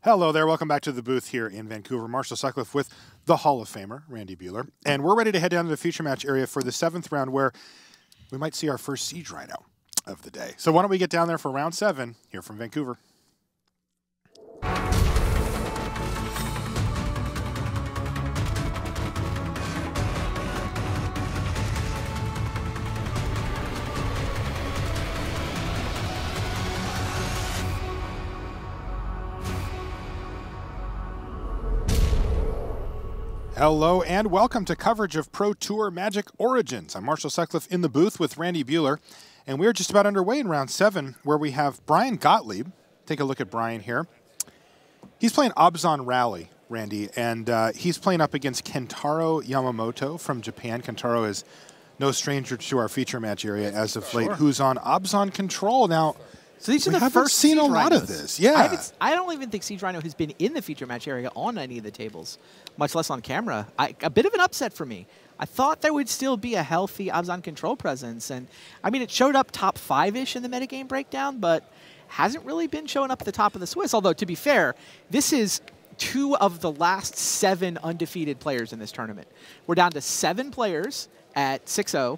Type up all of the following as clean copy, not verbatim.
Hello there, welcome back to the booth here in Vancouver. Marshall Sutcliffe with the Hall of Famer, Randy Buehler. And we're ready to head down to the feature match area for the 7th round where we might see our first Siege Rhino of the day. So why don't we get down there for round 7 here from Vancouver. Hello and welcome to coverage of Pro Tour Magic Origins. I'm Marshall Sutcliffe in the booth with Randy Buehler, and we're just about underway in round 7 where we have Bryan Gottlieb. Take a look at Bryan here. He's playing Abzan Rally, Randy, and he's playing up against Kentaro Yamamoto from Japan. Kentaro is no stranger to our feature match area as of late, who's on Abzan Control. Now, so these are the first seen Siege a lot Rhinos. of this. Yeah. I don't even think Siege Rhino has been in the feature match area on any of the tables, much less on camera. A bit of an upset for me. I thought there would still be a healthy Abzan Control presence. And I mean, it showed up top 5-ish in the metagame breakdown, but hasn't really been showing up at the top of the Swiss. Although, to be fair, this is 2 of the last 7 undefeated players in this tournament. We're down to 7 players at 6-0.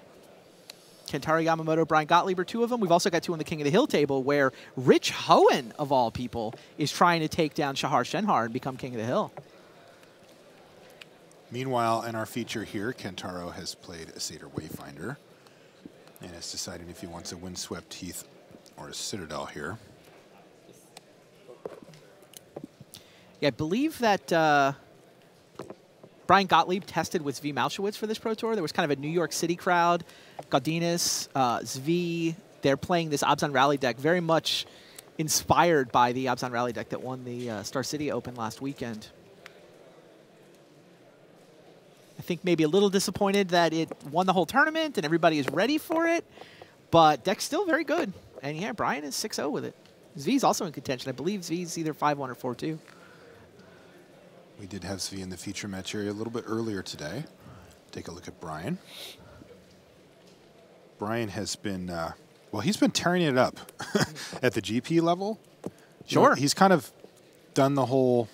Kentaro Yamamoto, Bryan Gottlieb are 2 of them. We've also got 2 on the King of the Hill table where Rich Hohen, of all people, is trying to take down Shahar Shenhar and become King of the Hill. Meanwhile, in our feature here, Kentaro has played a Seder Wayfinder and is deciding if he wants a Windswept Heath or a Citadel here. Yeah, I believe that Bryan Gottlieb tested with Zvi Malshewitz for this Pro Tour. There was kind of a New York City crowd. Godinez, Zvi, they're playing this Abzan Rally deck, very much inspired by the Abzan Rally deck that won the Star City Open last weekend. I think maybe a little disappointed that it won the whole tournament and everybody is ready for it, but deck's still very good. And yeah, Bryan is 6-0 with it. Zvi's also in contention. I believe Zvi's either 5-1 or 4-2. We did have Zvi in the feature match area a little bit earlier today. Take a look at Bryan. Bryan has been, well, he's been tearing it up at the GP level. Sure. You know, he's kind of done the whole,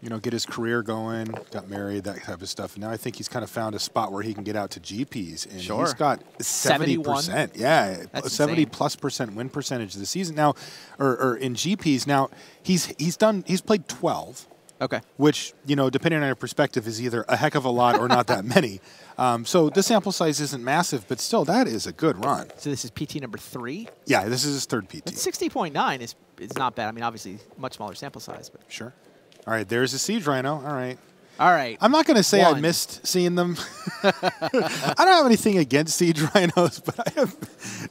you know, get his career going, got married, that type of stuff. And now I think he's kind of found a spot where he can get out to GPs. And he's got 70%. Yeah, That's 70+% win percentage this season. Now, or in GPs. Now, he's played 12. Okay. Which, you know, depending on your perspective, is either a heck of a lot or not that many. So the sample size isn't massive, but still, that is a good run. So this is PT number 3? Yeah, this is his 3rd PT. But 60.9 is not bad. I mean, obviously, much smaller sample size. But Sure. All right, there's a Siege Rhino. All right. All right. I'm not going to say I missed seeing them. I don't have anything against Siege Rhinos, but I have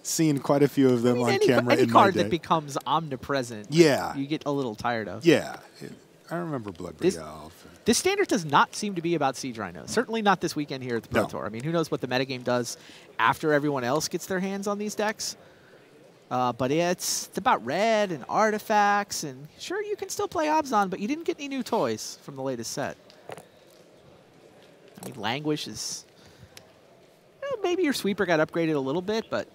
seen quite a few of them on camera any in my card day. that becomes omnipresent, Yeah. you get a little tired of. Yeah. I remember Blood Elf. This standard does not seem to be about Siege Rhino. Certainly not this weekend here at the Pro Tour. I mean, who knows what the metagame does after everyone else gets their hands on these decks. But it's about red and artifacts. And sure, you can still play Abzan, but you didn't get any new toys from the latest set. I mean, Languish is... maybe your sweeper got upgraded a little bit, but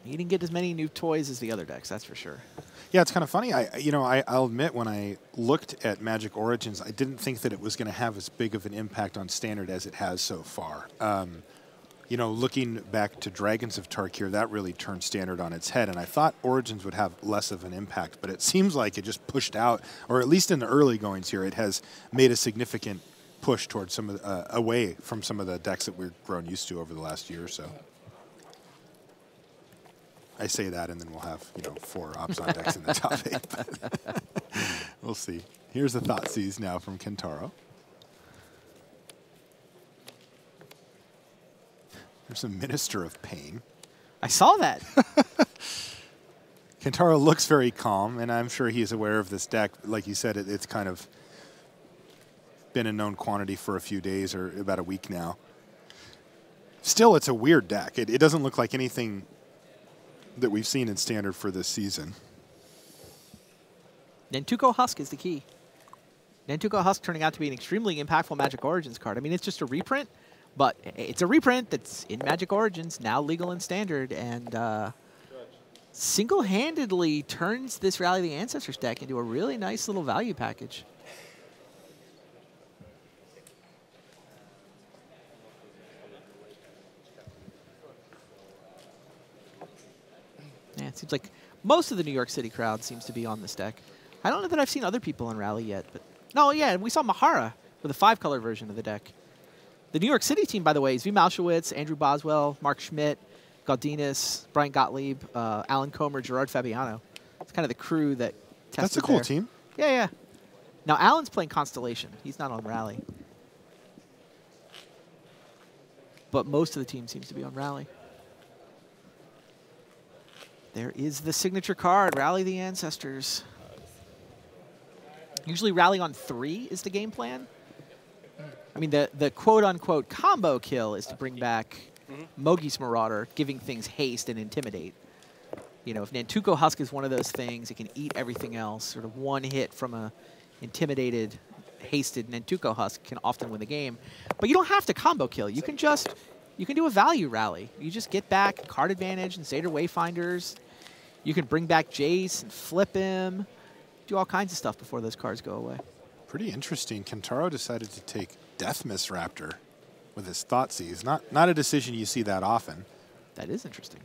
you didn't get as many new toys as the other decks, that's for sure. Yeah, it's kind of funny. I'll admit when I looked at Magic Origins, I didn't think that it was going to have as big of an impact on Standard as it has so far. You know, looking back to Dragons of Tarkir, that really turned Standard on its head, and I thought Origins would have less of an impact, but it seems like it just pushed out, or at least in the early goings here, it has made a significant push towards some of away from some of the decks that we've grown used to over the last year or so. I say that, and then we'll have, you know, 4 Abzan decks in the top 8. But we'll see. Here's the Thoughtseize now from Kentaro. There's a Minister of Pain. I saw that. Kentaro looks very calm, and I'm sure he is aware of this deck. Like you said, it's kind of been a known quantity for a few days or about a week now. Still, it's a weird deck. It doesn't look like anything that we've seen in Standard for this season. Nantuko Husk is the key. Nantuko Husk turning out to be an extremely impactful Magic Origins card. I mean, it's just a reprint, but it's a reprint that's in Magic Origins, now legal in Standard, and single-handedly turns this Rally the Ancestors deck into a really nice little value package. Yeah, it seems like most of the New York City crowd seems to be on this deck. I don't know that I've seen other people in Rally yet, but no, yeah, we saw Mahara with a 5-color version of the deck. The New York City team, by the way, is V. Malshowitz, Andrew Boswell, Mark Schmidt, Galdinas, Bryan Gottlieb, Alan Comer, Gerard Fabiano. It's kind of the crew that tested. That's a cool team. Yeah, yeah. Now, Alan's playing Constellation. He's not on Rally. But most of the team seems to be on Rally. There is the signature card, Rally the Ancestors. Usually Rally on 3 is the game plan. I mean, the quote-unquote combo kill is to bring back Mogi's Marauder, giving things haste and intimidate. You know, if Nantuko Husk is one of those things, it can eat everything else. Sort of one hit from a intimidated, hasted Nantuko Husk can often win the game. But you don't have to combo kill. You can do a value rally. You just get back card advantage and Zeta Wayfinders. You can bring back Jace and flip him. Do all kinds of stuff before those cards go away. Pretty interesting. Kentaro decided to take Deathmiss Raptor with his Thoughtseize. Not a decision you see that often. That is interesting.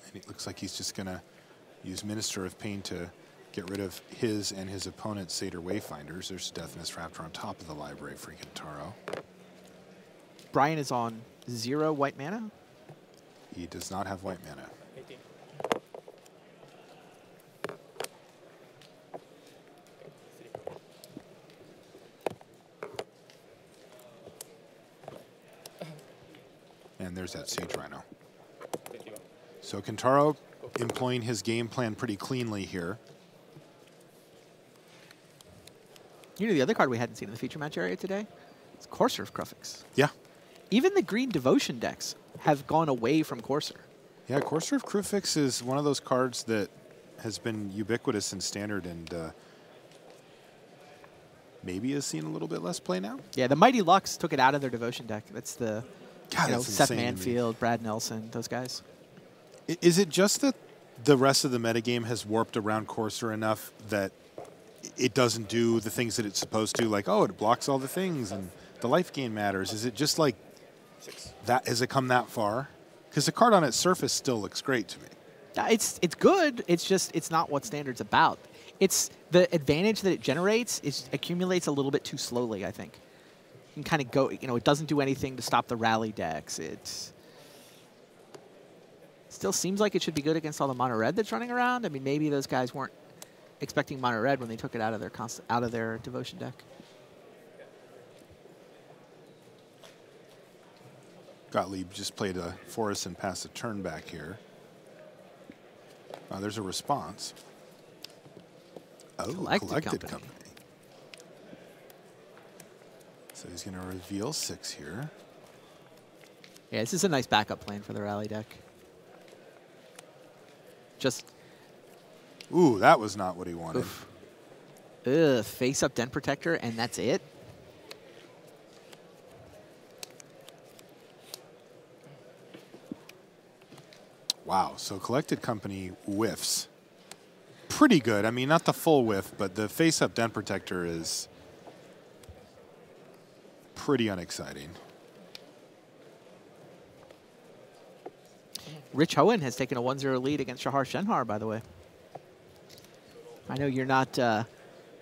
And it looks like he's just going to use Minister of Pain to get rid of his and his opponent's Satyr Wayfinders. There's Deathmiss Raptor on top of the library for Kentaro. Bryan is on 0 white mana. He does not have white mana. 18. And there's that Sage Rhino. So Kentaro employing his game plan pretty cleanly here. You know the other card we hadn't seen in the feature match area today? It's Courser of Kruphix. Yeah. Even the green Devotion decks have gone away from Courser. Yeah, Courser of Kruphix is one of those cards that has been ubiquitous in Standard and maybe has seen a little bit less play now. Yeah, the Mighty Lux took it out of their Devotion deck. That's the God, Seth Manfield, Brad Nelson, those guys. Is it just that the rest of the metagame has warped around Courser enough that it doesn't do the things that it's supposed to? Like, oh, it blocks all the things and the life gain matters. Is it just like that? Has it come that far? Because the card on its surface still looks great to me. It's good. It's just it's not what Standard's about. It's the advantage that it generates accumulates a little bit too slowly, I think. You can kind of go, you know, it doesn't do anything to stop the rally decks. It still seems like it should be good against all the mono red that's running around. I mean, maybe those guys weren't expecting mono red when they took it out of their Devotion deck. Gottlieb just played a Forest and passed a turn back here. There's a response. Oh, Collected Company. So he's going to reveal 6 here. Yeah, this is a nice backup plan for the rally deck. Just. Ooh, that was not what he wanted. Oof. Ugh, face up Den Protector, and that's it? Wow, so Collected Company whiffs. Pretty good. I mean, not the full whiff, but the face-up Den Protector is pretty unexciting. Rich Hohen has taken a 1-0 lead against Shahar Shenhar, by the way. I know you're not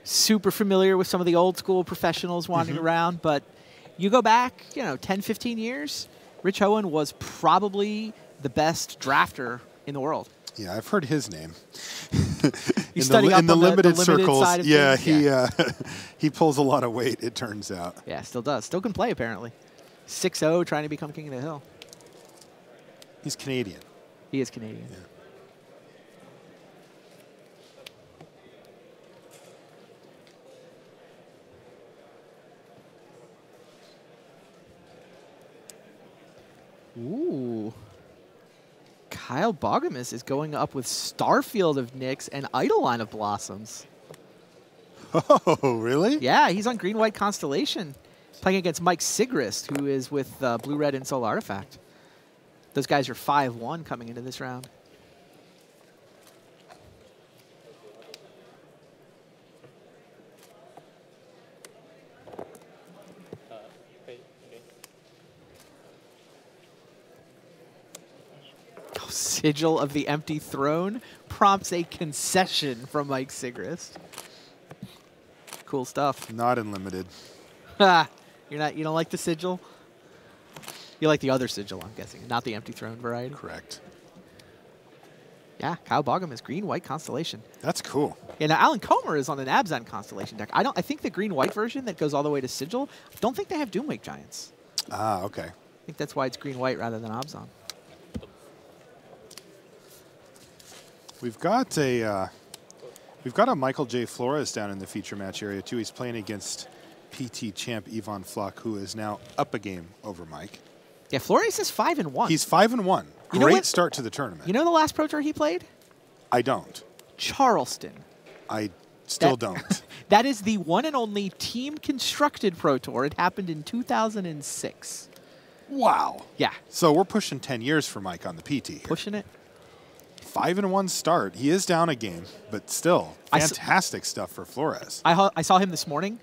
super familiar with some of the old-school professionals wandering around, but you go back, 10, 15 years, Rich Hohen was probably the best drafter in the world. Yeah, I've heard his name. in the limited circles. Side of yeah, things. He pulls a lot of weight, it turns out. Yeah, still does. Still can play, apparently. 6-0, trying to become King of the Hill. He's Canadian. He is Canadian. Yeah. Ooh. Kyle Bogamus is going up with Starfield of Nyx and Eidolon of Blossoms. Oh, really? Yeah, he's on Green-White Constellation. Playing against Mike Sigrist, who is with Blue Red and Soul Artifact. Those guys are 5-1 coming into this round. Oh, Sigil of the Empty Throne prompts a concession from Mike Sigrist. Cool stuff. Not in limited. You don't like the Sigil? You like the other Sigil, I'm guessing, not the Empty Throne variety. Correct. Yeah, Kyle Bogham is green-white Constellation. That's cool. Yeah, now Alan Comer is on an Abzan Constellation deck. I think the green-white version that goes all the way to Sigil, I don't think they have Doomwake Giants. Ah, okay. I think that's why it's green-white rather than Abzan. We've got a Michael J. Flores down in the feature match area too. He's playing against PT champ Yvonne Flock, who is now up a game over Mike. Yeah, Flores is 5-1. He's 5-1. Great start to the tournament. You know the last Pro Tour he played? I don't. Charleston. I still don't. That is the one and only team-constructed Pro Tour. It happened in 2006. Wow. Yeah. So we're pushing 10 years for Mike on the PT here. Pushing it. 5-1 start. He is down a game, but still fantastic stuff for Flores. I saw him this morning,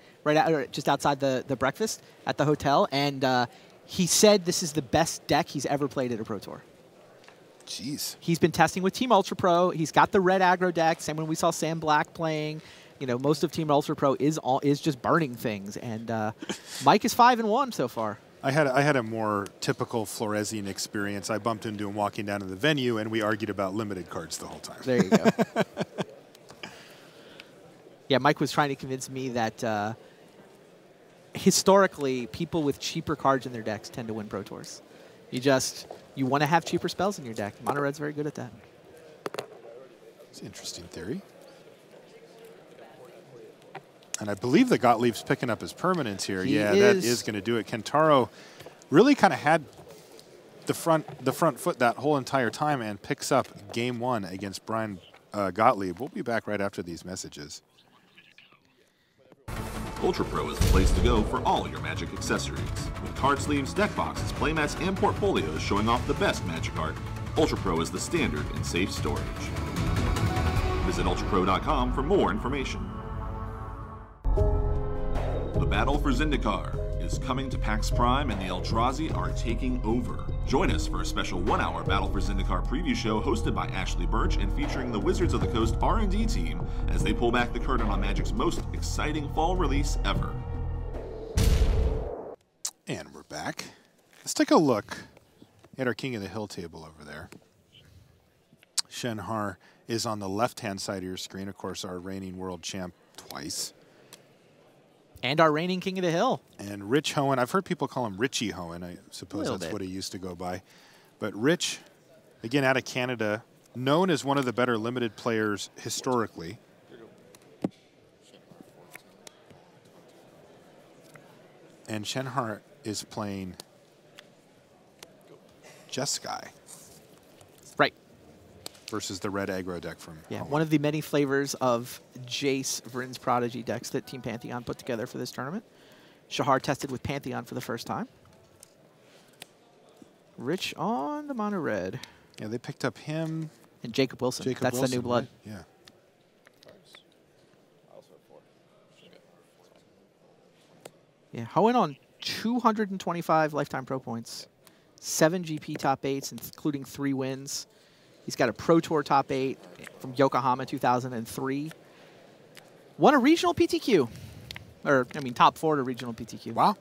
just outside the breakfast at the hotel, and he said this is the best deck he's ever played at a Pro Tour. Jeez. He's been testing with Team Ultra Pro. He's got the red aggro deck. Same when we saw Sam Black playing. You know, most of Team Ultra Pro is just burning things, and Mike is 5-1 so far. I had a more typical Floresian experience. I bumped into him walking down to the venue, and we argued about limited cards the whole time. There you go. Yeah, Mike was trying to convince me that historically, people with cheaper cards in their decks tend to win Pro Tours. You want to have cheaper spells in your deck. Mono Red's very good at that. It's an interesting theory. And I believe that Gottlieb's picking up his permanence here. Yeah, that is going to do it. Kentaro really kind of had the front foot that whole entire time and picks up game 1 against Bryan Gottlieb. We'll be back right after these messages. Ultra Pro is the place to go for all your Magic accessories. With card sleeves, deck boxes, playmats, and portfolios showing off the best Magic art, Ultra Pro is the standard in safe storage. Visit ultrapro.com for more information. The battle for Zendikar is coming to PAX Prime, and the Eldrazi are taking over. Join us for a special 1-hour Battle for Zendikar preview show hosted by Ashley Birch and featuring the Wizards of the Coast R&D team as they pull back the curtain on Magic's most exciting fall release ever. And we're back. Let's take a look at our King of the Hill table over there. Shenhar is on the left-hand side of your screen, of course, our reigning world champ twice. And our reigning King of the Hill. And Rich Hohen. I've heard people call him Richie Hohen. I suppose that's what he used to go by. But Rich, again, out of Canada, known as one of the better limited players historically. And Shenhar is playing Jeskai. Right. Versus the red aggro deck from Hohen. One of the many flavors of Jace Vryn's Prodigy decks that Team Pantheon put together for this tournament. Shahar tested with Pantheon for the first time. Rich on the mono red. Yeah, they picked up him. And Jacob Wilson. That's the new blood. Right? Yeah. Yeah, Hohen on 225 lifetime pro points. 7 GP top 8s, including 3 wins. He's got a Pro Tour top 8 from Yokohama 2003. Won a regional PTQ. Or, I mean, top 4 to regional PTQ. Wow.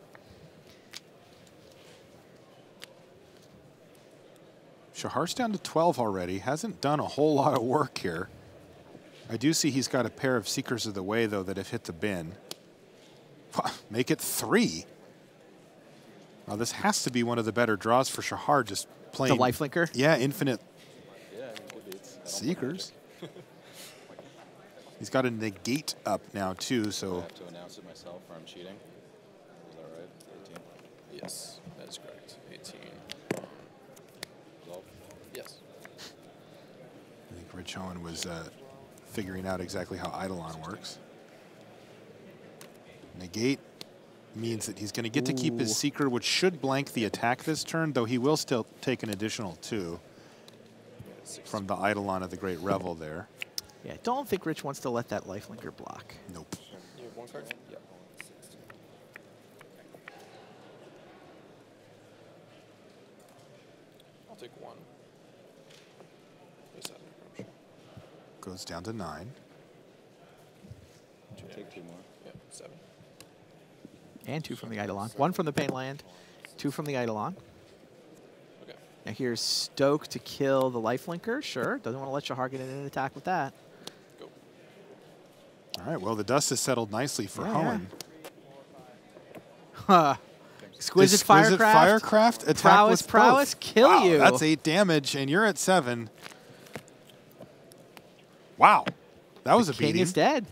Shahar's down to 12 already. Hasn't done a whole lot of work here. I do see he's got a pair of Seekers of the Way, though, that have hit the bin. Make it 3. Now, this has to be one of the better draws for Shahar, just playing. The lifelinker? Yeah, infinite Seekers. He's got a negate up now, too, so. I have to announce it myself or I'm cheating. Is that right? 18? Yes, that is correct. 18. Resolve? Yes. I think Rich Hohen was figuring out exactly how Eidolon works. Negate. means that he's going to get to keep his Seeker, which should blank the attack this turn, though he will still take an additional 2 from the Eidolon of the Great Revel there. Yeah, don't think Rich wants to let that lifelinker block. Nope. You have 1 card? Yeah. I'll take 1. Goes down to 9. Take 2 more. Yeah, 7. And 2 from the Eidolon. 1 from the Pain Land, 2 from the Eidolon. Okay. Now here's Stoke to kill the lifelinker. Sure, doesn't want to let Shahar get in an attack with that. Go. All right, well, the dust has settled nicely for Hoenn. Exquisite Firecraft. Attack Prowess, with Prowess, both. kill Wow, you. That's 8 damage, and you're at 7. Wow, that was a King beating. is dead.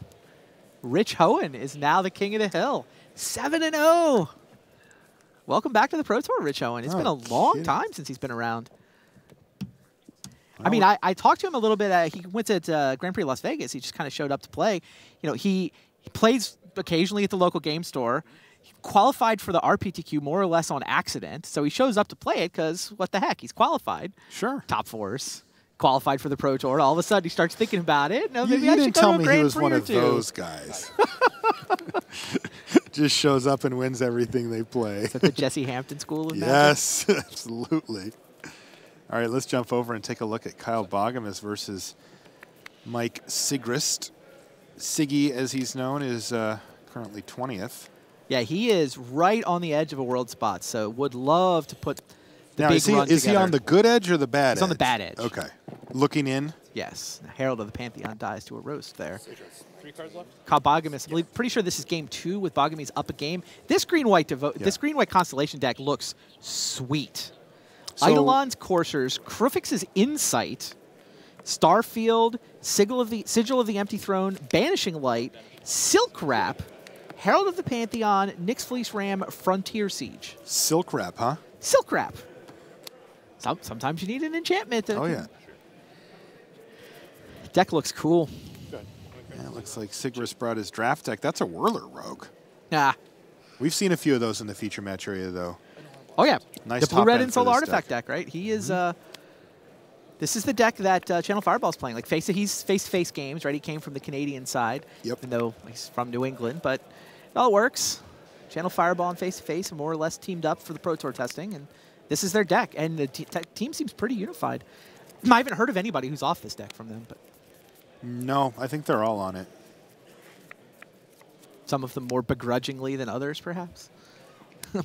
Rich Hoenn is now the king of the hill. 7-0. Welcome back to the Pro Tour, Rich Hoenn. It's been a long time since he's been around. I mean, I talked to him a little bit. He went to Grand Prix Las Vegas. He just kind of showed up to play. You know, he plays occasionally at the local game store. He qualified for the RPTQ more or less on accident. So he shows up to play it because what the heck? He's qualified. Sure. Top 4s. Qualified for the Pro Tour. All of a sudden, he starts thinking about it. No, maybe you I didn't should go tell to a me Grand he was Prix one or of 2. those guys. Just shows up and wins everything they play. Is that the Jesse Hampton School of Magic? Yes, absolutely. All right, let's jump over and take a look at Kyle Bogemus versus Mike Sigrist. Siggy, as he's known, is currently 20th. Yeah, he is right on the edge of a world spot, so would love to put the Now, big run is he together. on the good edge or the bad edge? He's on the bad edge. Okay. Looking in? Yes. Herald of the Pantheon dies to a roast there. 3 cards left? Kyle Bogemus, pretty sure this is game 2 with Bogemus up a game. This green-white Constellation deck looks sweet. So, Eidolon's Coursers, Krufix's Insight, Starfield, Sigil of the Empty Throne, Banishing Light, Silk Wrap, Herald of the Pantheon, Nyx Fleece Ram, Frontier Siege. Silk Wrap, huh? Silk Wrap. Sometimes you need an enchantment. Oh, yeah. Deck looks cool. Yeah, it looks like Sigrist brought his draft deck. That's a Whirler Rogue. Nah. We've seen a few of those in the feature match area, though. Oh, yeah. Nice the top blue-red end for Insult this Artifact deck, right? He is... this is the deck that Channel Fireball's playing. Like, he's face-to-face games, right? He came from the Canadian side, even though he's from New England. But it all works. Channel Fireball and face-to-face are more or less teamed up for the Pro Tour testing, and this is their deck. And the team seems pretty unified. I haven't heard of anybody who's off this deck from them, but... No, I think they're all on it. Some of them more begrudgingly than others, perhaps.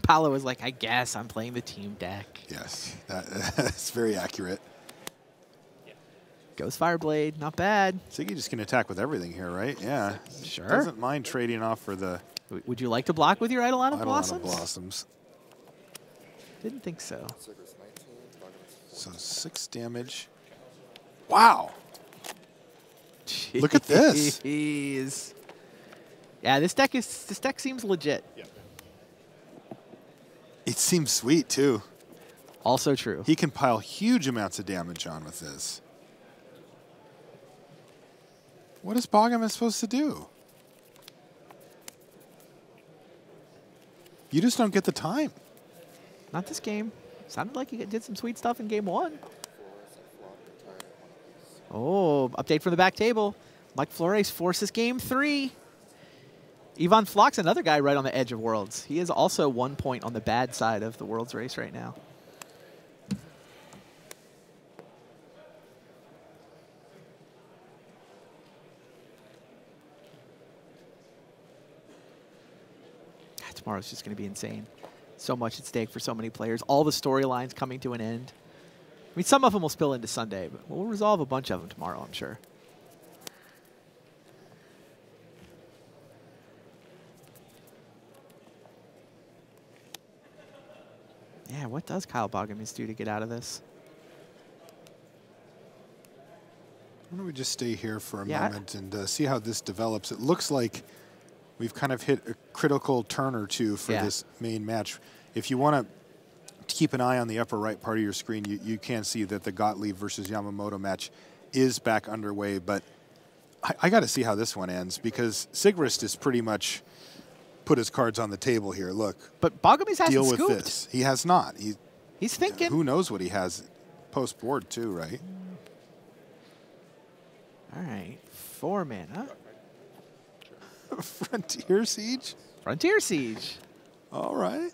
Paolo was like, I guess I'm playing the team deck. Yes, that's very accurate. Goes Fireblade, not bad. Siggy just can attack with everything here, right? Yeah. Sure. Doesn't mind trading off for the Would you like to block with your Eidolon of Eidolon Blossoms? of Blossoms. Didn't think so. So 6 damage. Wow. Look at this. Jeez. Yeah, this deck seems legit. It seems sweet, too. Also true. He can pile huge amounts of damage on with this. What is Bogemus supposed to do? You just don't get the time. Not this game. Sounded like he did some sweet stuff in game 1. Oh, update from the back table. Mike Flores forces game 3. Ivan Flock's another guy right on the edge of Worlds. He is also 1 point on the bad side of the Worlds race right now. Tomorrow's just going to be insane. So much at stake for so many players. All the storylines coming to an end. I mean, some of them will spill into Sunday, but we'll resolve a bunch of them tomorrow, I'm sure. Yeah, what does Kyle Bogemus do to get out of this? Why don't we just stay here for a moment and see how this develops? It looks like we've kind of hit a critical turn or two for this main match. If you want to keep an eye on the upper right part of your screen, you can see that the Gottlieb versus Yamamoto match is back underway, but I got to see how this one ends because Sigrist is pretty much put his cards on the table here. Look, But Bogumi's hasn't deal with scooped. this. He has not. He's thinking. Who knows what he has post-board, too, right? All right. 4 mana. Frontier Siege? Frontier Siege. All right.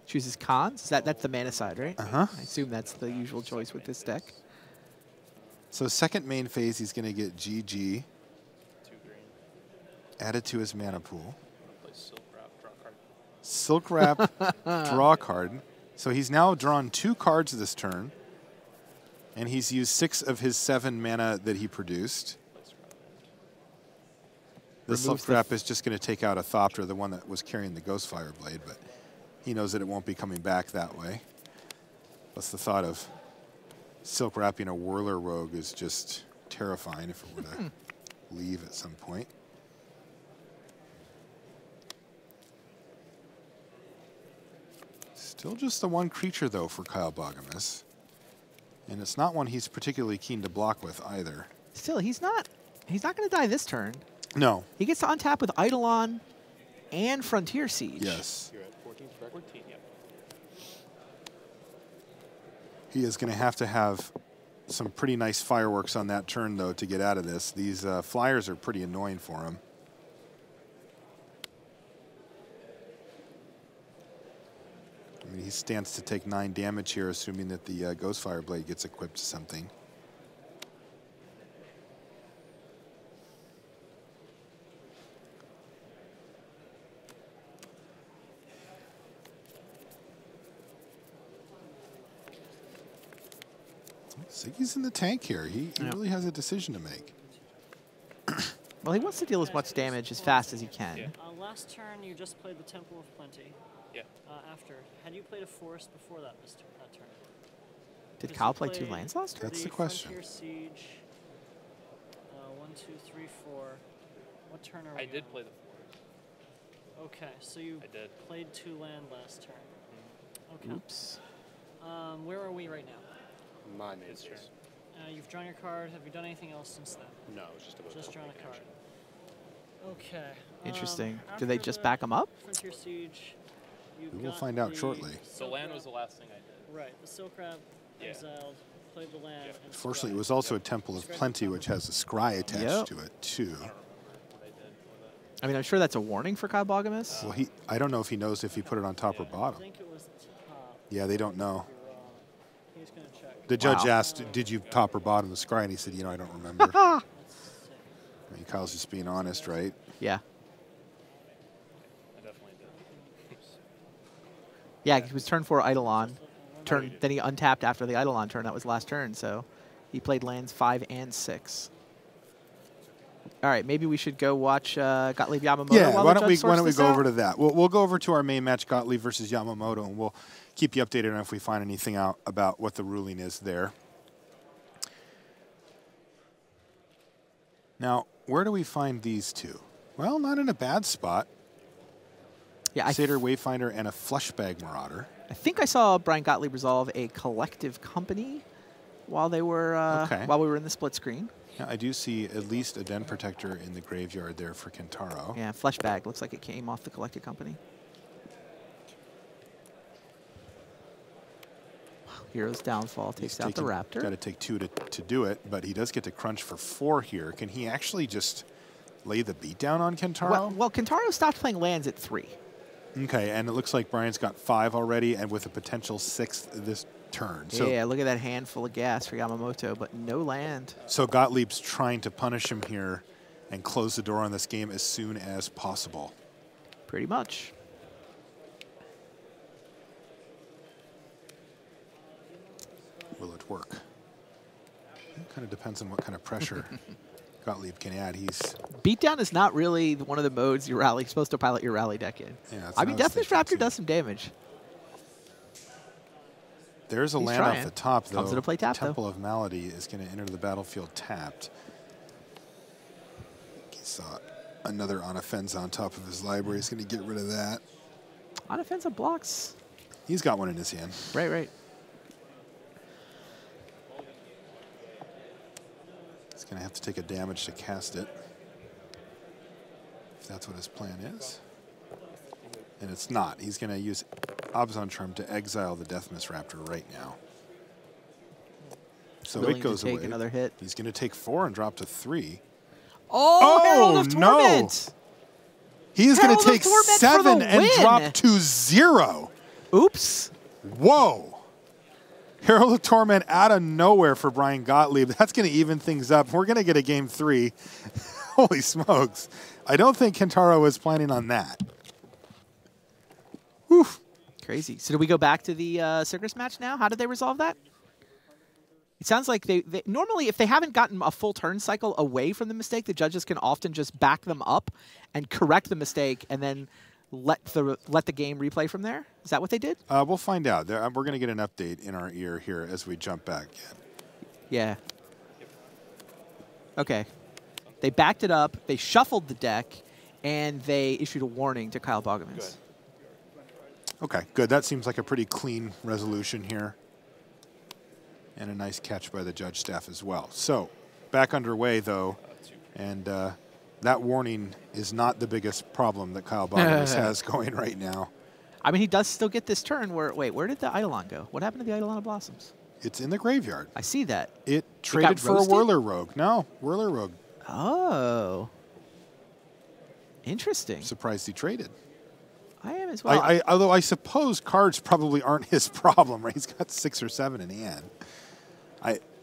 Chooses cons. That's the mana side, right? Uh-huh. I assume that's the usual choice with this deck. So second main phase, he's going to get GG 2 green. added to his mana pool. Play Silk Wrap, draw card. Silk Wrap, draw a card. So he's now drawn 2 cards this turn, and he's used 6 of his 7 mana that he produced. The Silk Wrap is just going to take out a Thopter, the one that was carrying the Ghostfire Blade, but he knows that it won't be coming back that way. Plus the thought of Silk Wrapping a Whirler Rogue is just terrifying if it were to leave at some point. Still just the 1 creature, though, for Kyle Bogumis. And it's not one he's particularly keen to block with either. Still, he's not going to die this turn. No. He gets to untap with Eidolon and Frontier Siege. Yes. You're at 14, correct? 14, yeah. He is going to have some pretty nice fireworks on that turn, though, to get out of this. These flyers are pretty annoying for him. I mean, he stands to take 9 damage here, assuming that the Ghostfire Blade gets equipped to something. Ziggy's in the tank here. He really has a decision to make. Well, he wants to deal as much damage as fast as he can. Yeah. Last turn, you just played the Temple of Plenty. Yeah. After, had you played a forest before that turn? Did Kyle play 2 lands last turn? That's the question. Frontier Siege. 1, 2, 3, 4. What turn are we I did on? play the forest. Okay, so you I did. played 2 land last turn. Okay. Oops. Where are we right now? My main turn. You've drawn your card. Have you done anything else since then? No, it was just about Just drawn a card. Okay. Interesting. Do they after just the back him up? Frontier Siege. You've We will got find out the shortly. The Silk land Wrap- was the last thing I did. Right, the Silk Wrap Yeah. exiled, played the land. Yeah. And Fortunately, it scryed. was also a Temple of Plenty, which has a scry attached Yep. to it, too. I don't remember what I did with it. I mean, I'm sure that's a warning for Kyle Bogumis. Well, I don't know if he knows if he put it on top or I bottom. think it was top. Yeah, they don't know. If you're wrong. He's going to check. The judge Wow. asked, did you top or bottom the scry? And he said, I don't remember. Ah! Let's see. I mean, Kyle's just being honest, right? Yeah. I definitely did. Yeah, it was turn 4 Eidolon. Then he untapped after the Eidolon turn. That was last turn, so he played lands 5 and 6. All right, maybe we should go watch Gottlieb Yamamoto. Yeah, while why the don't we judge sorts this go out? over to that? We'll go over to our main match, Gottlieb versus Yamamoto, and we'll keep you updated on if we find anything out about what the ruling is there. Now, where do we find these two? Well, not in a bad spot. Yeah, Satyr Wayfinder and a Flushbag Marauder. I think I saw Bryan Gottlieb resolve a collective company while they were while we were in the split screen. Yeah, I do see at least a Den Protector in the graveyard there for Kentaro. Yeah, Fleshbag looks like it came off the collected company. Hero's Downfall takes out the Raptor. Got to take 2 to do it, but he does get to crunch for 4 here. Can he actually just lay the beat down on Kentaro? Well, Kentaro stopped playing lands at 3. Okay, and it looks like Brian's got 5 already, and with a potential 6th this turn. So, Yeah, look at that handful of gas for Yamamoto, but no land. so Gottlieb's trying to punish him here and close the door on this game as soon as possible. Pretty much. Will it work? It kind of depends on what kind of pressure Gottlieb can add. Beatdown is not really one of the modes you're supposed to pilot your rally deck in. Yeah, that's I what mean, I was Deathwish thinking, Raptor too. does some damage. There's a He's land trying. off the top, though. Comes into play tapped, though. Temple of Malady is going to enter the battlefield tapped. He saw another on-offense on top of his library. He's going to get rid of that. On offensive blocks. He's got one in his hand. Right. He's going to have to take a damage to cast it. If that's what his plan is. And it's not. He's going to use Abzan Charm to exile the Death Mist Raptor right now. So Willing it goes to take away. another hit. He's going to take 4 and drop to 3. Oh, Herald of no. Torment! He's going Herald to of take Torment for 7 the and win. drop to 0. Oops. Whoa. Herald of Torment out of nowhere for Bryan Gottlieb. That's going to even things up. We're going to get a game 3. Holy smokes. I don't think Kentaro was planning on that. Whew. Crazy. So do we go back to the Sigris match now? How did they resolve that? It sounds like they normally, if they haven't gotten a full turn cycle away from the mistake, the judges can often just back them up and correct the mistake and then let the game replay from there. Is that what they did? We'll find out. We're going to get an update in our ear here as we jump back. Yeah. Okay. They backed it up, they shuffled the deck, and they issued a warning to Kyle Bogamans. Okay, good. That seems like a pretty clean resolution here. And a nice catch by the judge staff as well. So, back underway, though, and that warning is not the biggest problem that Kyle Bogamans has going right now. I mean, he does still get this turn where, wait, where did the Eidolon go? What happened to the Eidolon of Blossoms? It's in the graveyard. I see that. It traded for roasted? a Whirler Rogue. No, Whirler Rogue. Oh. Interesting. Surprised he traded. I am as well. Although I suppose cards probably aren't his problem, right? He's got 6 or 7 in hand.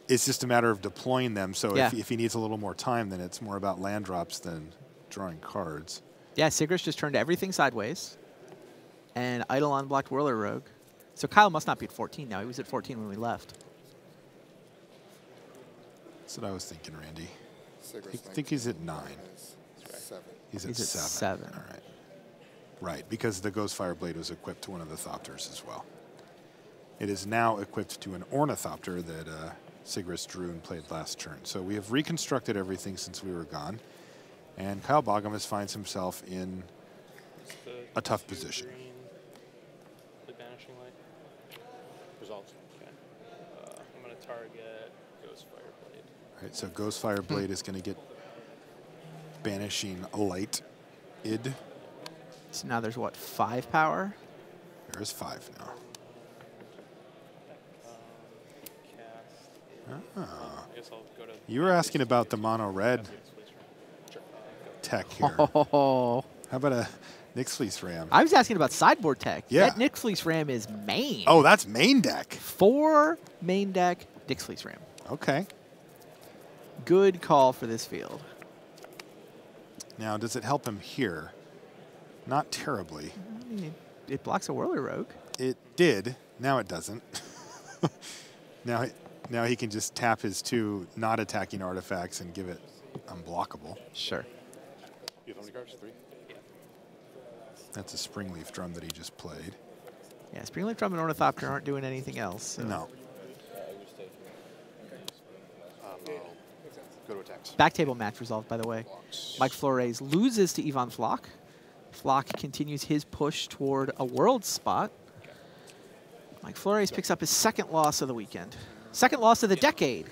It's just a matter of deploying them. So Yeah. if he needs a little more time, then it's more about land drops than drawing cards. Yeah, Sigris just turned everything sideways. And Eidolon blocked Whirler Rogue. So Kyle must not be at 14 now. He was at 14 when we left. That's what I was thinking, Randy. Sigris I think he's at 9. 7. He's at He's at 7. 7. All right. Right, because the Ghostfire Blade was equipped to one of the Thopters as well. It is now equipped to an Ornithopter that Sigris drew and played last turn. So we have reconstructed everything since we were gone. And Kyle Bogamans finds himself in a tough position. The Banishing Light. Results. Okay. I'm going to target Ghostfire Blade. All right, so Ghostfire Blade is going to get Banishing Light. Id. So now there's what, 5 power? There's 5 now. I guess I'll go to. You were asking about the mono red tech here. Oh. How about a Nyx Fleece Ram? I was asking about sideboard tech. Yeah. That Nyx Fleece Ram is main. Oh, that's main deck. 4 main deck Nyx Fleece Ram. Okay. Good call for this field. Now, does it help him here? Not terribly. I mean, it blocks a Whirler Rogue. It did. Now it doesn't. Now he can just tap his 2 not attacking artifacts and give it unblockable. Sure. You have how many cards? 3? That's a Springleaf Drum that he just played. Yeah, Springleaf Drum and Ornithopter aren't doing anything else. So. No. Go to attacks. Back table match resolved, by the way. Mike Flores loses to Ivan Flock. Flock continues his push toward a world spot. Mike Flores picks up his 2nd loss of the weekend. 2nd loss of the decade.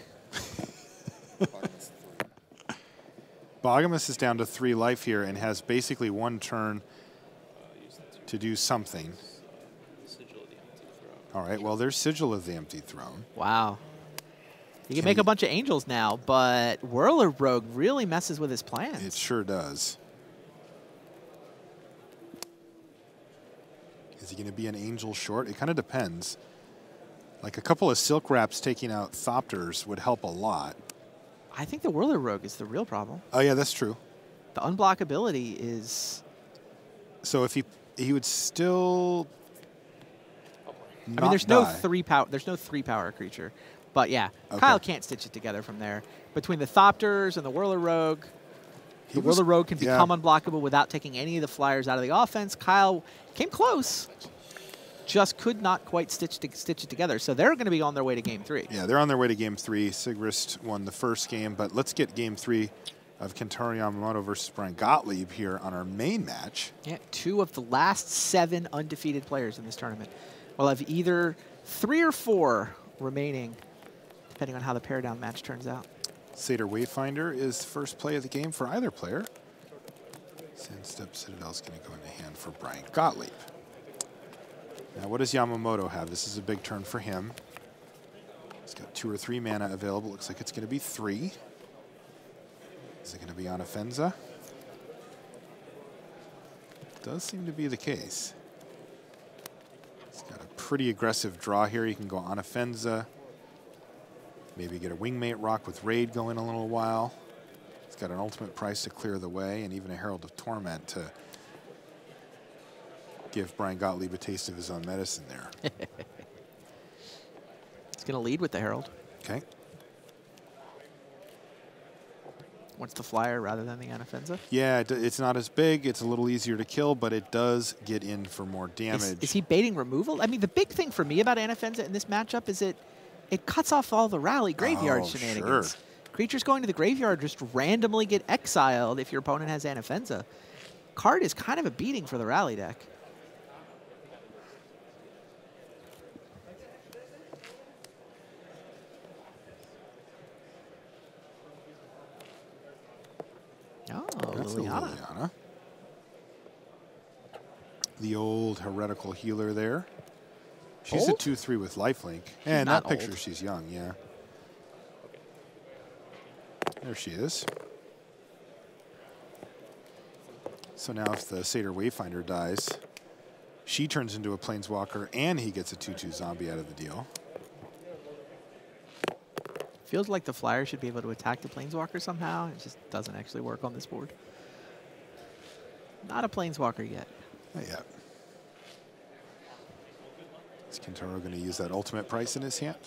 Bogamans is down to 3 life here and has basically 1 turn to do something. Sigil of the Empty Throne. All right, well, there's Sigil of the Empty Throne. Wow. He can make a bunch of angels now, but Whirler Rogue really messes with his plans. It sure does. Is he going to be an angel short? It kind of depends. Like a couple of Silk Wraps taking out Thopters would help a lot. I think the Whirler Rogue is the real problem. Oh, yeah, that's true. The unblockability is... So if he would still I mean, there's no 3 power. There's no 3 power creature, but yeah, Okay. Kyle can't stitch it together from there. Between the Thopters and the Whirler Rogue, the Whirler Rogue can become unblockable without taking any of the flyers out of the offense. Kyle came close, just could not quite stitch it together. So they're going to be on their way to Game 3. Yeah, they're on their way to Game 3. Sigrist won the first game, but let's get Game 3 of Kentaro Yamamoto versus Bryan Gottlieb here on our main match. Yeah, 2 of the last 7 undefeated players in this tournament will have either 3 or 4 remaining, depending on how the pair-down match turns out. Satyr Wayfinder is the first play of the game for either player. Sandstep Citadel is going to go into hand for Bryan Gottlieb. Now, what does Yamamoto have? This is a big turn for him. He's got 2 or 3 mana available. Looks like it's going to be 3. Is it going to be on Offenza? Does seem to be the case. He's got a pretty aggressive draw here. He can go on Offenza. Maybe get a Wingmate Rock with Raid going a little while. He's got an ultimate price to clear the way, and even a Herald of Torment to give Bryan Gottlieb a taste of his own medicine there. He's going to lead with the Herald. Okay. Wants the flyer rather than the Anaffenza. Yeah, it's not as big. It's a little easier to kill, but it does get in for more damage. Is he baiting removal? I mean, the big thing for me about Anaffenza in this matchup is it cuts off all the rally graveyard shenanigans. Sure. Creatures going to the graveyard just randomly get exiled if your opponent has Anaffenza. Card is kind of a beating for the rally deck. Oh, That's Liliana. Liliana. The old heretical healer there. She's Old? a 2/3 with lifelink. And in not that picture, old. she's young, yeah. There she is. So now if the Satyr Wayfinder dies, she turns into a Planeswalker and he gets a 2/2 zombie out of the deal. Feels like the flyer should be able to attack the Planeswalker somehow. It just doesn't actually work on this board. Not a Planeswalker yet. Not yet. Is Kentaro going to use that ultimate price in his hand?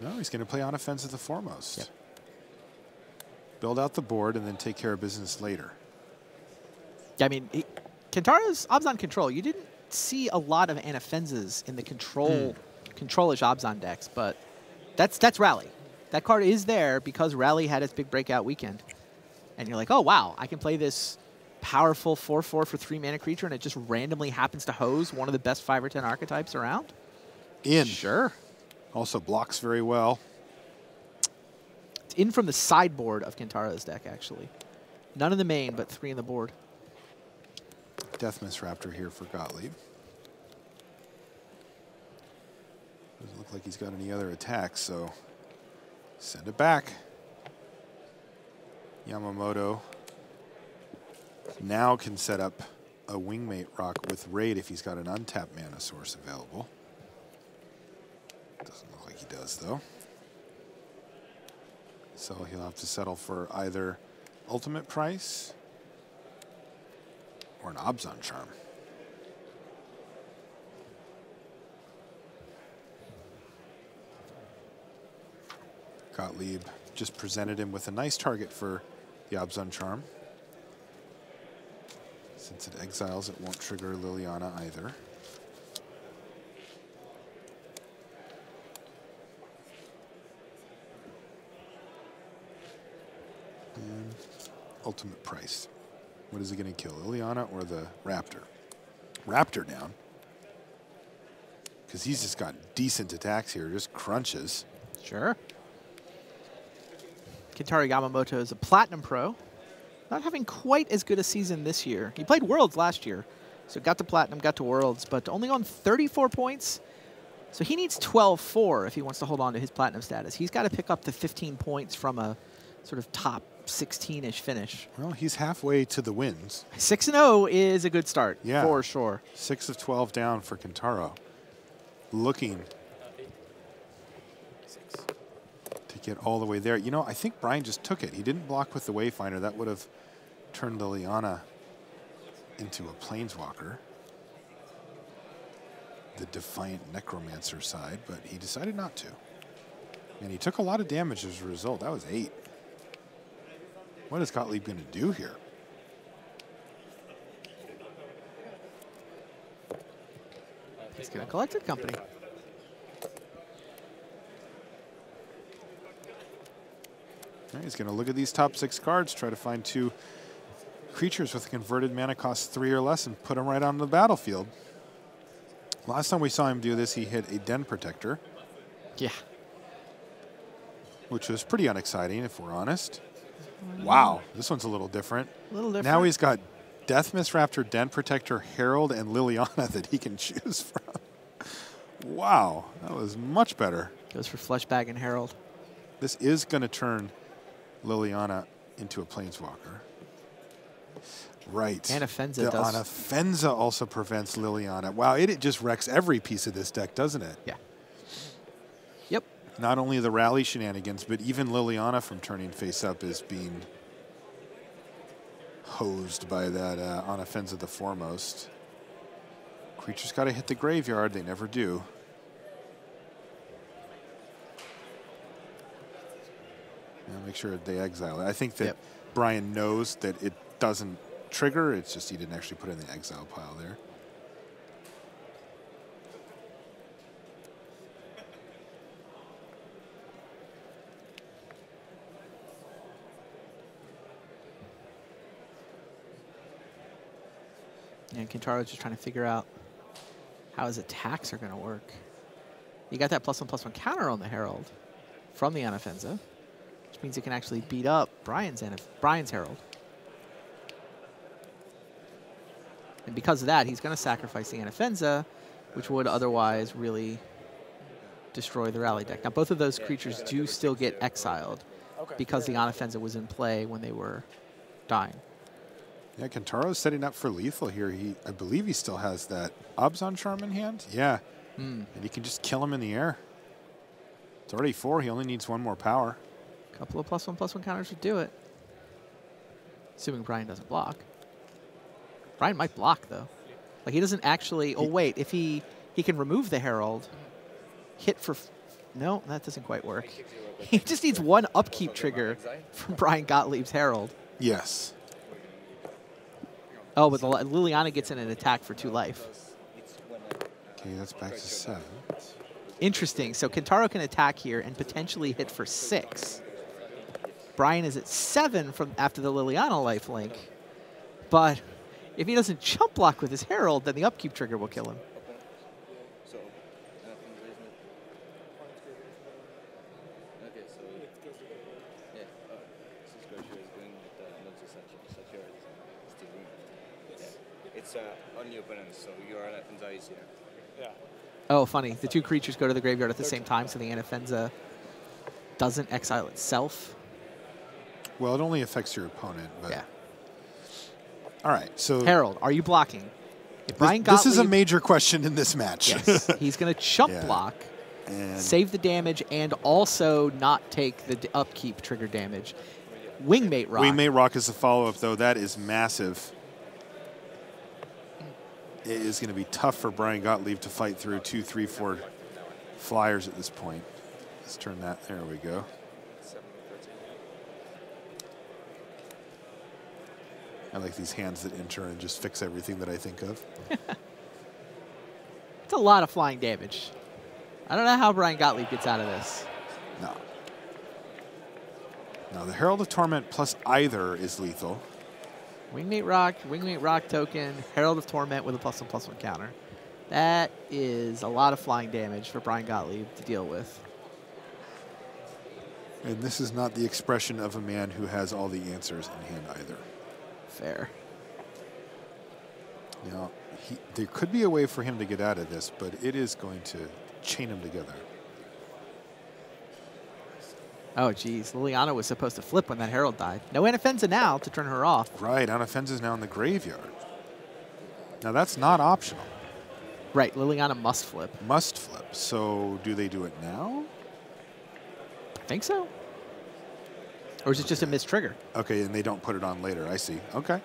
No, he's going to play on offense at the foremost. Yep. Build out the board and then take care of business later. Yeah, I mean, Kentaro's Abzan Control, you didn't see a lot of Anaffenzas in the control control-ish Abzan decks, but that's Rally. That card is there because Rally had its big breakout weekend. And you're like, oh, wow, I can play this powerful 4/4 for 3 mana creature, and it just randomly happens to hose one of the best 5 or 10 archetypes around? Sure. Also blocks very well. It's in from the sideboard of Kentaro's deck, actually. None in the main, but 3 in the board. Deathmiss Raptor here for Gottlieb. Doesn't look like he's got any other attacks, so send it back. Yamamoto now can set up a Wingmate Rock with Raid if he's got an untapped mana source available. Doesn't look like he does, though. So he'll have to settle for either ultimate price or an Abzan Charm. Gottlieb just presented him with a nice target for the Abzan Charm. Since it exiles, it won't trigger Liliana either. And ultimate price. What is he going to kill, Liliana or the Raptor? Raptor down. Because he's just got decent attacks here, just crunches. Sure. Kentaro Yamamoto is a Platinum Pro. Not having quite as good a season this year. He played Worlds last year, so got to Platinum, got to Worlds, but only on 34 points. So he needs 12-4 if he wants to hold on to his Platinum status. He's got to pick up the 15 points from a sort of top 16-ish finish. Well, he's halfway to the wins. 6-0 is a good start, Yeah. for sure. 6 of 12 down for Kentaro. Looking to get all the way there. You know, I think Bryan just took it. He didn't block with the Wayfinder. That would have turned Liliana into a Planeswalker. The defiant Necromancer side, but he decided not to. And he took a lot of damage as a result. That was 8. What is Gottlieb going to do here? He's going to collect it company. All right, he's going to look at these top 6 cards, try to find 2 creatures with a converted mana cost 3 or less and put them right on the battlefield. Last time we saw him do this, he hit a Den Protector. Yeah. Which was pretty unexciting, if we're honest. Wow, this one's a little different. A little different. Now he's got Death Mist Raptor, Den Protector, Herald, and Liliana that he can choose from. Wow, that was much better. Goes for Fleshbag and Herald. This is going to turn Liliana into a Planeswalker. Right. Anafenza the does. Anafenza also prevents Liliana. Wow, it just wrecks every piece of this deck, doesn't it? Yeah. Yep. Not only the rally shenanigans, but even Liliana from turning face up is being hosed by that Anafenza the Foremost. Creatures got to hit the graveyard. They never do. Now make sure they exile it. I think that Bryan knows that it doesn't trigger. It's just he didn't actually put it in the exile pile there. And Kentaro's just trying to figure out how his attacks are going to work. You got that +1/+1 counter on the Herald from the Anafenza, which means it can actually beat up Bryan's Herald. And because of that, he's going to sacrifice the Anafenza, which would otherwise really destroy the rally deck. Now, both of those creatures do still get exiled because the Anafenza was in play when they were dying. Yeah, Kentaro's setting up for lethal here. I believe he still has that Abzan Charm in hand. Yeah. And he can just kill him in the air. It's already 4. He only needs 1 more power. A couple of +1/+1 counters would do it. Assuming Bryan doesn't block. Bryan might block, though. Like, he doesn't actually... Oh, wait. If he can remove the Herald, hit for... No, that doesn't quite work. He just needs 1 upkeep trigger from Bryan Gottlieb's Herald. Yes. Oh, but the Liliana gets in an attack for 2 life. Okay, that's back to 7. Interesting. So Kentaro can attack here and potentially hit for 6. Bryan is at 7 from after the Liliana lifelink. But if he doesn't jump block with his Herald, then the upkeep trigger will kill him. It's on your opponent, so your Anafenza is here. Yeah. Oh, funny. The 2 creatures go to the graveyard at the same time, so the Anafenza doesn't exile itself. Well, it only affects your opponent. But Yeah. All right, so... Herald, are you blocking? If Bryan this is a Gottlieb- major question in this match. Yes. He's going to chump block, and save the damage, and also not take the upkeep trigger damage. Wingmate Rock. Wingmate Rock is the follow-up, though. That is massive. It is going to be tough for Bryan Gottlieb to fight through 2, 3, 4 flyers at this point. Let's turn that. There we go. I like these hands that enter and just fix everything that I think of. It's a lot of flying damage. I don't know how Bryan Gottlieb gets out of this. No. No, the Herald of Torment plus either is lethal. Wingmate Rock token, Herald of Torment with a +1/+1 counter. That is a lot of flying damage for Bryan Gottlieb to deal with. And this is not the expression of a man who has all the answers in hand either. Fair. Now, there could be a way for him to get out of this, but it is going to chain him together. Oh, geez. Liliana was supposed to flip when that Herald died. No Anafenza now to turn her off. Right, Anafenza's now in the graveyard. Now, that's not optional. Right, Liliana must flip. Must flip. So, do they do it now? I think so. Or is it just a missed trigger? Okay, and they don't put it on later. I see. Okay.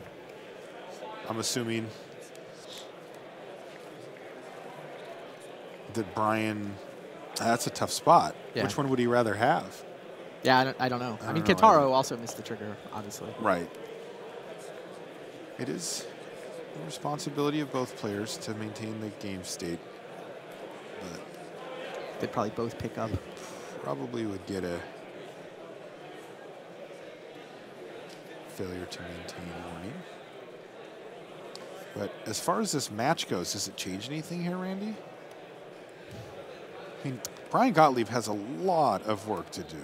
I'm assuming that Bryan... That's a tough spot. Yeah. Which one would he rather have? Yeah, I don't know. I mean, don't know Kentaro either. also missed the trigger, obviously. Right. It is the responsibility of both players to maintain the game state. But They'd probably both pick up. probably would get a failure to maintain warning. But as far as this match goes, does it change anything here, Randy? I mean, Bryan Gottlieb has a lot of work to do.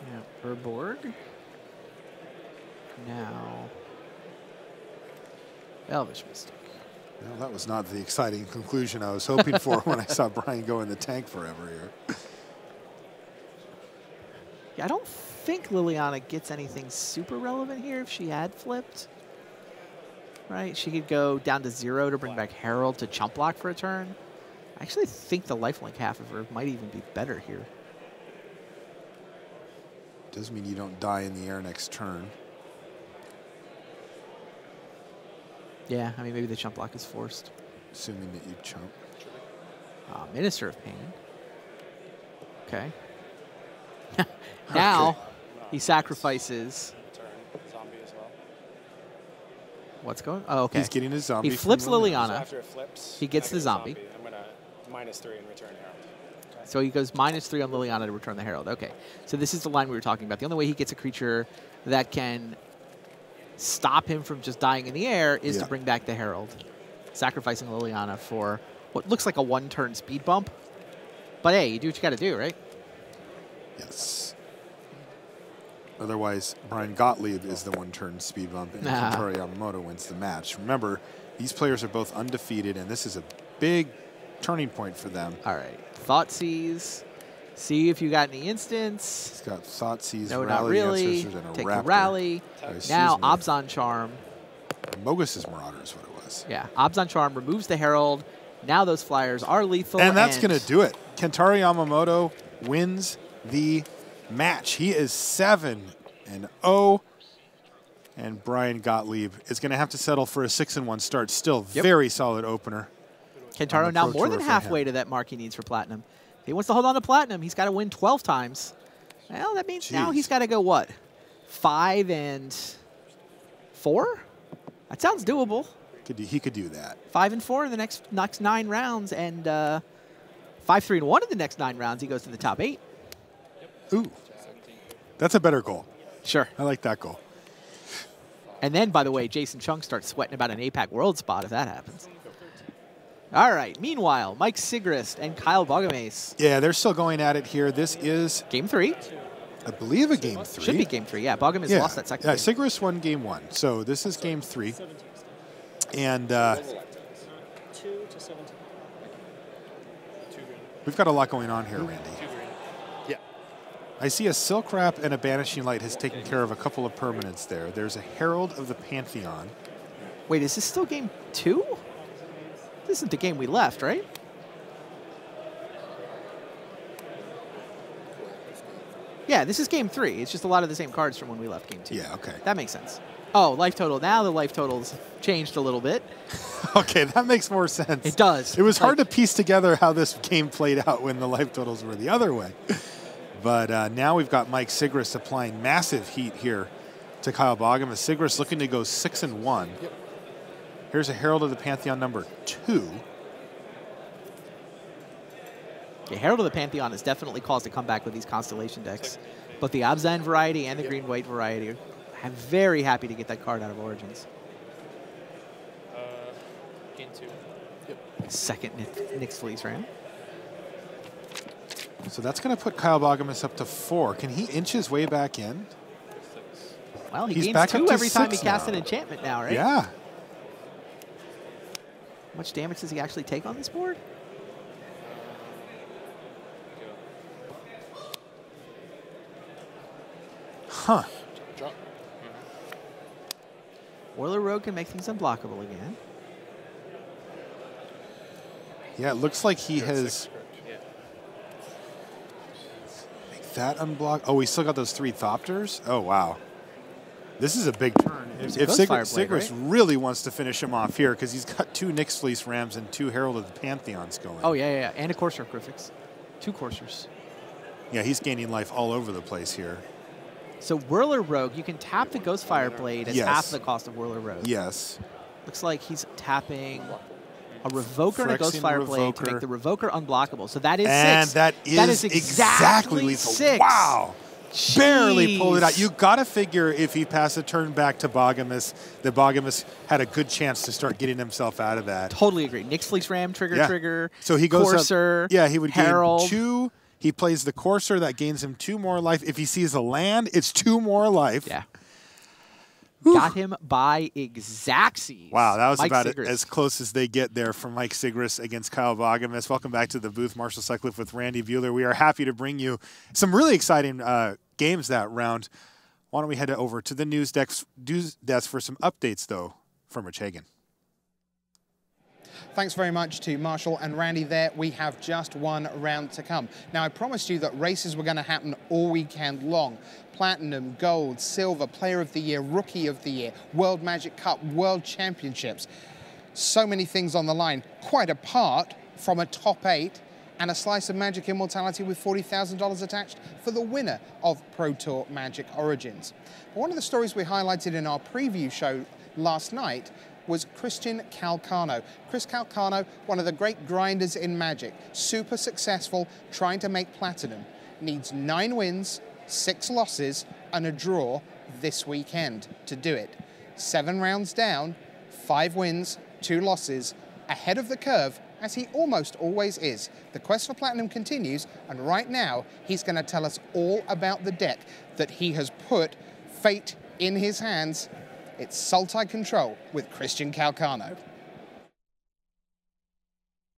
Yeah, Urborg. Now, Elvish Mystic. Well, that was not the exciting conclusion I was hoping for when I saw Bryan go in the tank forever here. Yeah, I don't think Liliana gets anything super relevant here if she had flipped. Right? She could go down to 0 to bring back Herald to chump block for a turn. I actually think the lifelink half of her might even be better here. Does mean you don't die in the air next turn. Yeah, I mean, maybe the chump block is forced. Assuming that you chump. Minister of Pain. Okay. Now, Okay. he sacrifices. Turn zombie as well. What's going? Oh, okay. He's getting his zombie. He flips from Liliana. So after it flips, He gets and I the get a zombie. I'm going to -3 and return Herald. So he goes -3 on Liliana to return the Herald. Okay. So this is the line we were talking about. The only way he gets a creature that can stop him from just dying in the air is to bring back the Herald, sacrificing Liliana for what looks like a 1-turn speed bump. But hey, you do what you got to do, right? Yes. Otherwise, Bryan Gottlieb is the 1-turn speed bump, and Kentaro Yamamoto wins the match. Remember, these players are both undefeated, and this is a big turning point for them. All right. Thoughtseize. See if you got any instants. He's got Thoughtseize, No, Rally not really. Ancestors, and a Take Raptor. the Rally. Excuse Now, me. Abzan Charm. Mogus's Marauder is what it was. Yeah, Abzan Charm removes the Herald. Now those flyers are lethal. And that's going to do it. Kentaro Yamamoto wins the match. He is 7-0. And Bryan Gottlieb is going to have to settle for a 6-1 start. Still very solid opener. Kentaro on the now Pro more Tour than for halfway him. to that mark he needs for Platinum. If he wants to hold on to Platinum, he's got to win 12 times. Well, that means now Jeez. he's got to go, what, 5 and 4? That sounds doable. He could do that. 5 and 4 in the next 9 rounds, and 5, 3, and 1 in the next 9 rounds. He goes to the top 8. Ooh, that's a better goal. Sure. I like that goal. And then, by the way, Jason Chung starts sweating about an APAC World spot if that happens. All right. Meanwhile, Mike Sigrist and Kyle Bogamace. Yeah, they're still going at it here. This is, Game 3. I believe, a game 3. Should be Game 3. Yeah, Bogamace lost that second Yeah, game. Sigrist won game 1. So this is game 3. And 2 to 17. we've got a lot going on here, Randy. Yeah. I see a Silk Wrap and a Banishing Light has taken care of a couple of permanents there. There's a Herald of the Pantheon. Wait, is this still Game 2? This isn't the game we left, right? Yeah, this is Game 3. It's just a lot of the same cards from when we left Game 2. Yeah, okay. That makes sense. Oh, life total. Now the life total's changed a little bit. Okay, that makes more sense. It does. It was hard to piece together how this game played out when the life totals were the other way. But now we've got Mike Sigrist applying massive heat here to Kyle Bogamace. Sigrist looking to go 6-1. Yep. Here's a Herald of the Pantheon number 2. Yeah, Herald of the Pantheon has definitely caused a comeback with these Constellation decks. Both the Abzan variety and the green-white variety. I'm very happy to get that card out of Origins. Game 2. Second Nyx Fleece round. So that's going to put Kyle Bogamace up to 4. Can he inch his way back in? Well, he He's gains back up 2 to every time he 6 casts now. an enchantment now, right? Yeah. How much damage does he actually take on this board? Huh. Drop. Whirler Rogue can make things unblockable again. Yeah, it looks like he has... Six, yeah. Make that unblock. Oh, we still got those 3 Thopters? Oh, wow. This is a big turn. There's If a Ghostfire Sigrist Blade, right? really wants to finish him off here, because he's got 2 Nyx Fleece Rams and 2 Herald of the Pantheons going. Oh, yeah. And a Courser Griffix. 2 Coursers. Yeah, he's gaining life all over the place here. So Whirler Rogue, you can tap the Ghostfire Blade as Yes. half the cost of Whirler Rogue. Yes. Looks like he's tapping a Revoker and a Phyrexian Ghostfire Blade to Revoker. make the Revoker unblockable. So that is 6. And that is exactly lethal. 6. Wow. Barely pulled it out. Jeez. You got to figure if he passed a turn back to Bogamace, that Bogamace had a good chance to start getting himself out of that. Totally agree. Nyx Fleece Ram, trigger. So he goes Courser, up. Yeah, he would Herald. gain 2. He plays the Courser. That gains him 2 more life. If he sees a land, it's 2 more life. Yeah. Got him by exactsies. Wow, that was Mike about Sigris. as close as they get there from Mike Sigris against Kyle Bogamus. Welcome back to the booth, Marshall Sutcliffe with Randy Buehler. We are happy to bring you some really exciting games that round. Why don't we head over to the news desk for some updates, though, from Rich Hagan. Thanks very much to Marshall and Randy there. We have just 1 round to come. Now, I promised you that races were going to happen all weekend long. Platinum, gold, silver, player of the year, rookie of the year, World Magic Cup, World Championships. So many things on the line, quite apart from a top 8 and a slice of Magic Immortality with $40,000 attached for the winner of Pro Tour Magic Origins. One of the stories we highlighted in our preview show last night was Christian Calcano. Chris Calcano, one of the great grinders in Magic, super successful, trying to make Platinum. Needs 9 wins, 6 losses, and a draw this weekend to do it. 7 rounds down, 5 wins, 2 losses, ahead of the curve, as he almost always is. The quest for Platinum continues, and right now, he's going to tell us all about the deck that he has put fate in his hands. It's Sultai Control with Christian Calcano.